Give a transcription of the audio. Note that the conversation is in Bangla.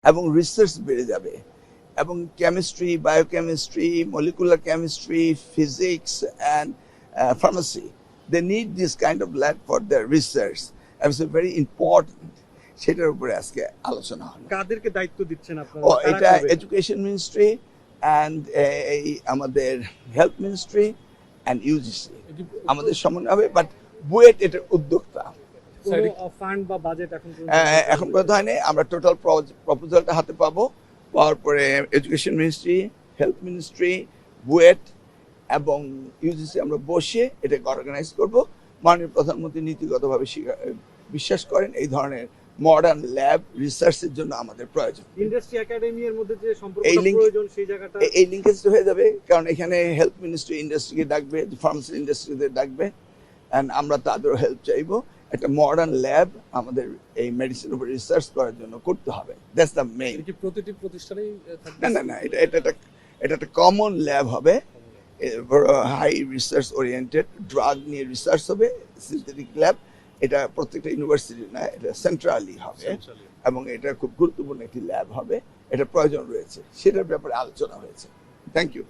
এবং রিসার্চ বেড়ে যাবে এবং chemistry, biochemistry, molecular chemistry, physics and pharmacy, they need this kind of lab for their research, and it's very important. সেটার উপরে আজকে আলোচনা হলো। কাদেরকে দায়িত্ব দিচ্ছেন আপনারা? এটা এডুকেশন মিনিস্ট্রি অ্যান্ড এই আমাদের হেলথ মিনিস্ট্রি অ্যান্ড ইউজিসি আমাদের সমন্বয় হবে, বাট বুয়েট এটার উদ্যোক্তা। ফান্ড বা বাজেট এখন কথা হয়নি, আমরা টোটাল প্রপোজালটা হাতে পাবো, পাওয়ার পরে education ministry, health ministry, BUET এবং ইউজিসি আমরা বসে এটাকে অর্গানাইজ করব। মাননীয় প্রধানমন্ত্রী নীতিগতভাবে বিশ্বাস করেন এই ধরনের মডার্ন ল্যাব রিসার্চের জন্য আমাদের প্রয়োজন। ইন্ডাস্ট্রি একাডেমি এর মধ্যে যে সম্পর্কটা প্রয়োজন সেই জায়গাটা এই লিংকেজটা হয়ে যাবে, কারণ এখানে হেলথ মিনিস্ট্রি ইন্ডাস্ট্রিকে ডাকবে, ফার্মাসি ইন্ডাস্ট্রিদের ডাকবে, অ্যান্ড আমরা তাদেরও হেল্প চাইবো। একটা মডার্ন ল্যাব আমাদের এই মেডিসিন উপর রিসার্চ করার জন্য করতে হবে। That's the main. প্রতিটি প্রতিষ্ঠানেই না এটা একটা কমন ল্যাব হবে, হাই রিসার্চ ওরিয়েন্টেড ড্রাগ নিয়ে রিসার্চ হবে, সিনথেটিক ল্যাব। এটা প্রত্যেকটা ইউনিভার্সিটি না, এটা সেন্ট্রালি হবে এবং এটা খুব গুরুত্বপূর্ণ একটি ল্যাব হবে। এটা প্রয়োজন রয়েছে, সেটার ব্যাপারে আলোচনা হয়েছে। Thank you.